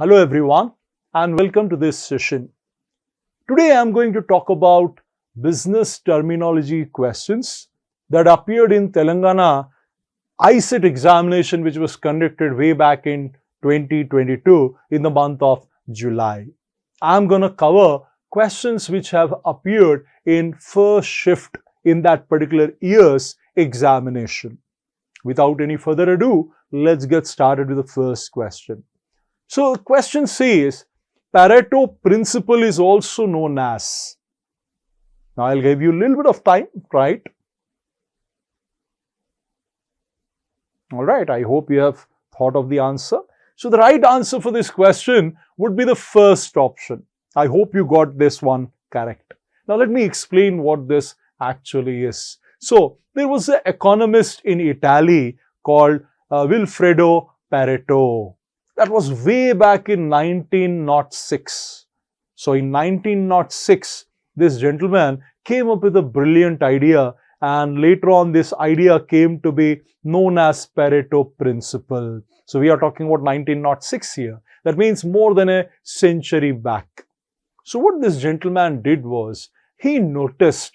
Hello everyone and welcome to this session. Today I am going to talk about business terminology questions that appeared in Telangana ICET examination which was conducted way back in 2022 in the month of July. I am going to cover questions which have appeared in first shift in that particular year's examination. Without any further ado, let's get started with the first question. So the question says, Pareto principle is also known as. Now I'll give you a little bit of time, right? Alright, I hope you have thought of the answer. So the right answer for this question would be the first option. I hope you got this one correct. Now let me explain what this actually is. So there was an economist in Italy called Vilfredo Pareto. That was way back in 1906. So in 1906, this gentleman came up with a brilliant idea, and later on this idea came to be known as Pareto principle. So we are talking about 1906 here. That means more than a century back. So what this gentleman did was, he noticed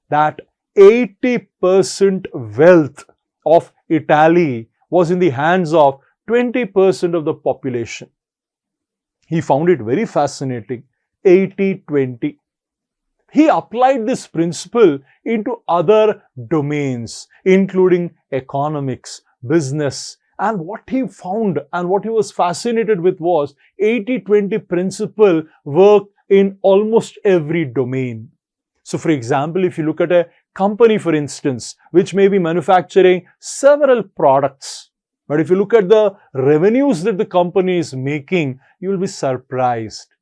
that 80% wealth of Italy was in the hands of 20% of the population. He found it very fascinating, 80-20. He applied this principle into other domains, including economics, business, and what he found and what he was fascinated with was 80-20 principle worked in almost every domain. So for example, if you look at a company, for instance, which may be manufacturing several products, but if you look at the revenues that the company is making, you will be surprised.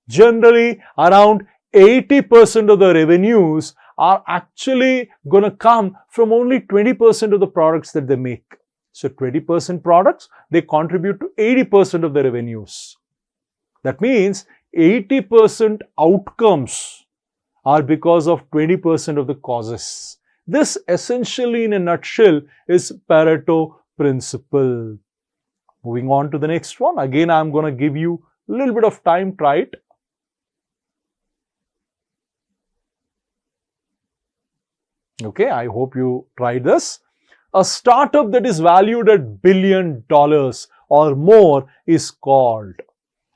Generally, around 80% of the revenues are actually going to come from only 20% of the products that they make. So 20% products, they contribute to 80% of the revenues. That means 80% outcomes are because of 20% of the causes. This essentially in a nutshell is Pareto principle. Moving on to the next one. Again, I'm going to give you a little bit of time. Try it. Okay, I hope you tried this. A startup that is valued at $1 billion or more is called.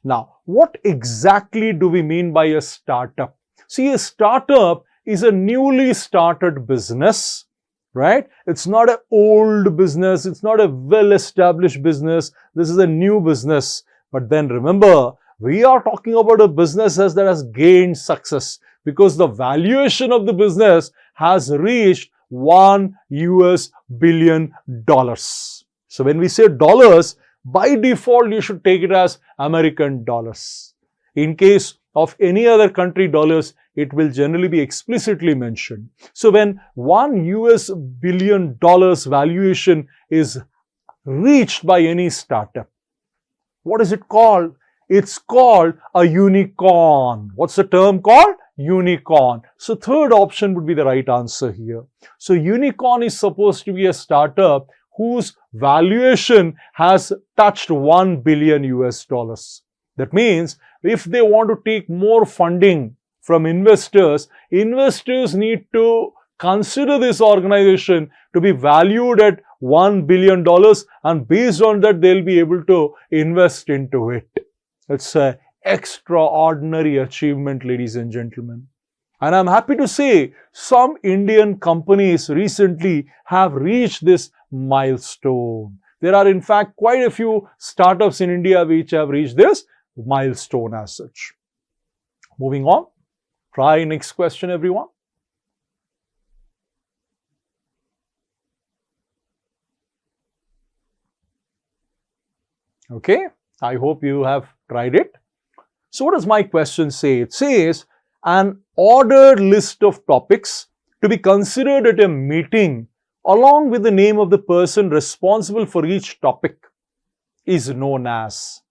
Now, what exactly do we mean by a startup? See, a startup is a newly started business, right? It's not an old business. It's not a well-established business. This is a new business. But then remember, we are talking about a business that has gained success because the valuation of the business has reached $1 billion. So when we say dollars, by default, you should take it as American dollars. In case of any other country dollars, it will generally be explicitly mentioned. So when $1 billion valuation is reached by any startup, what is it called? It's called a unicorn. What's the term called? Unicorn. So third option would be the right answer here. So unicorn is supposed to be a startup whose valuation has touched $1 billion. That means if they want to take more funding from investors, investors need to consider this organization to be valued at $1 billion, and based on that, they'll be able to invest into it. It's an extraordinary achievement, ladies and gentlemen. And I'm happy to say some Indian companies recently have reached this milestone. There are in fact quite a few startups in India which have reached this milestone as such. Moving on. Try next question, everyone. Okay, I hope you have tried it. So what does my question say? It says, an ordered list of topics to be considered at a meeting along with the name of the person responsible for each topic is known as.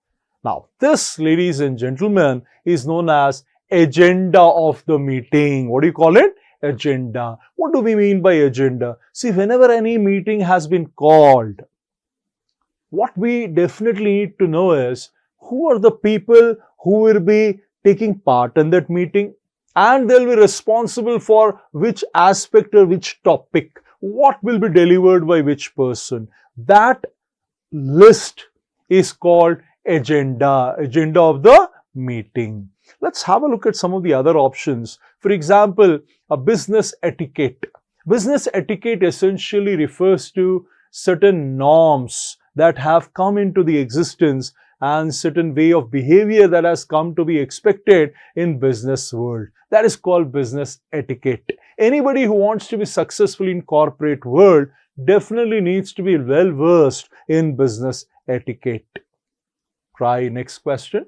Now, this, ladies and gentlemen, is known as agenda of the meeting. What do you call it? Agenda. What do we mean by agenda? See, whenever any meeting has been called, what we definitely need to know is who are the people who will be taking part in that meeting, and they'll be responsible for which aspect or which topic, what will be delivered by which person. That list is called agenda of the meeting. Let's have a look at some of the other options. For example, a business etiquette. Business etiquette essentially refers to certain norms that have come into the existence and certain way of behavior that has come to be expected in business world. That is called business etiquette. Anybody who wants to be successful in corporate world definitely needs to be well versed in business etiquette. Try next question.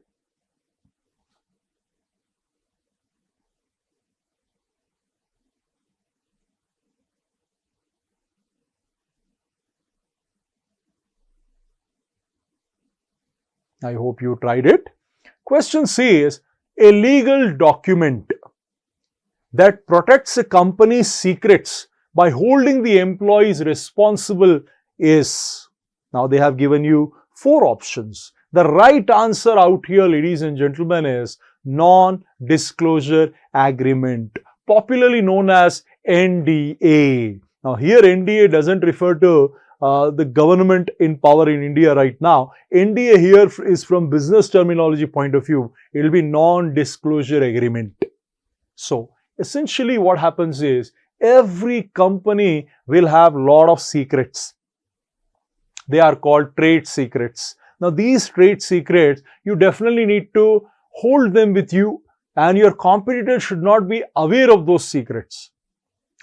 I hope you tried it. Question C is a legal document that protects a company's secrets by holding the employees responsible is. Now they have given you 4 options. The right answer out here, ladies and gentlemen, is non-disclosure agreement, popularly known as NDA. Now here NDA doesn't refer to the government in power in India right now. NDA here is from business terminology point of view. It will be non-disclosure agreement. So essentially what happens is every company will have a lot of secrets. They are called trade secrets. Now these trade secrets, you definitely need to hold them with you, and your competitor should not be aware of those secrets,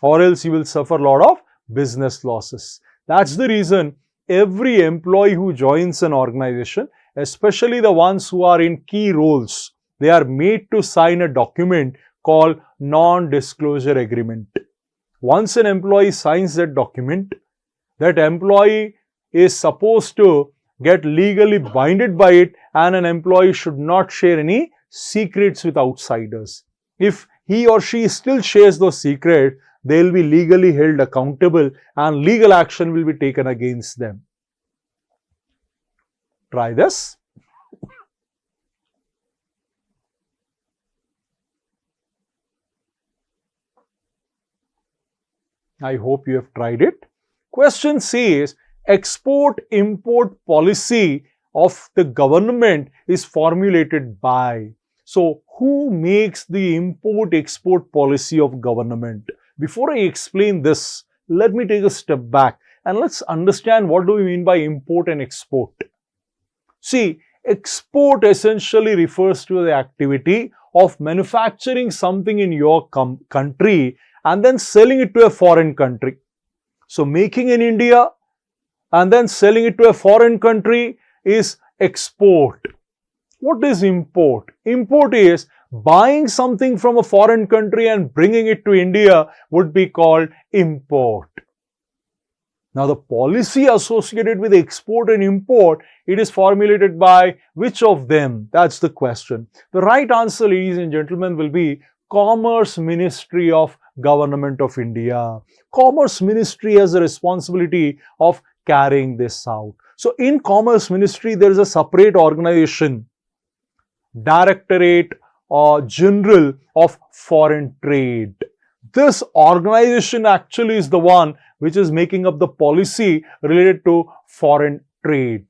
or else you will suffer a lot of business losses. That's the reason every employee who joins an organization, especially the ones who are in key roles, they are made to sign a document called non-disclosure agreement. Once an employee signs that document, that employee is supposed to get legally binded by it, and an employee should not share any secrets with outsiders. If he or she still shares those secrets, they will be legally held accountable and legal action will be taken against them. Try this. I hope you have tried it. Question C is export-import policy of the government is formulated by. So, who makes the import-export policy of government? Before I explain this, let me take a step back and let's understand what do we mean by import and export. See, export essentially refers to the activity of manufacturing something in your country and then selling it to a foreign country. So, making in India and then selling it to a foreign country is export. What is import? Import is buying something from a foreign country and bringing it to India would be called import. Now, the policy associated with export and import, it is formulated by which of them? That's the question. The right answer, ladies and gentlemen, will be Commerce Ministry of Government of India. Commerce Ministry has the responsibility of carrying this out. So, in Commerce Ministry, there is a separate organization, Directorate General of Foreign Trade. This organization actually is the one which is making up the policy related to foreign trade,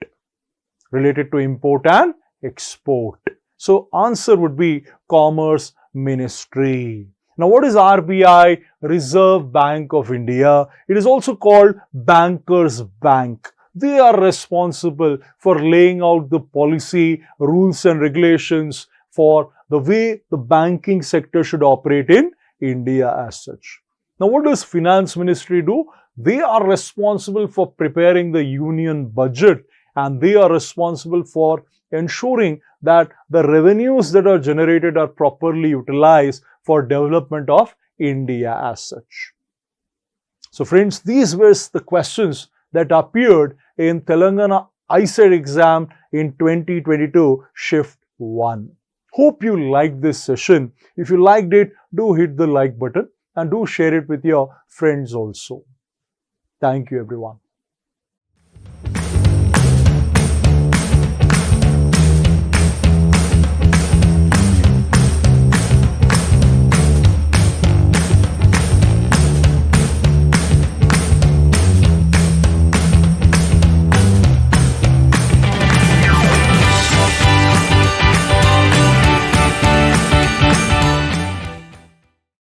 related to import and export. So, answer would be Commerce Ministry. Now, what is RBI? Reserve Bank of India. It is also called Bankers Bank. They are responsible for laying out the policy, rules and regulations for the way the banking sector should operate in India as such. Now, what does Finance Ministry do? They are responsible for preparing the union budget, and they are responsible for ensuring that the revenues that are generated are properly utilized for development of India as such. So friends, these were the questions that appeared in Telangana ICET exam in 2022 Shift 1. Hope you liked this session. If you liked it, do hit the like button and do share it with your friends also. Thank you everyone.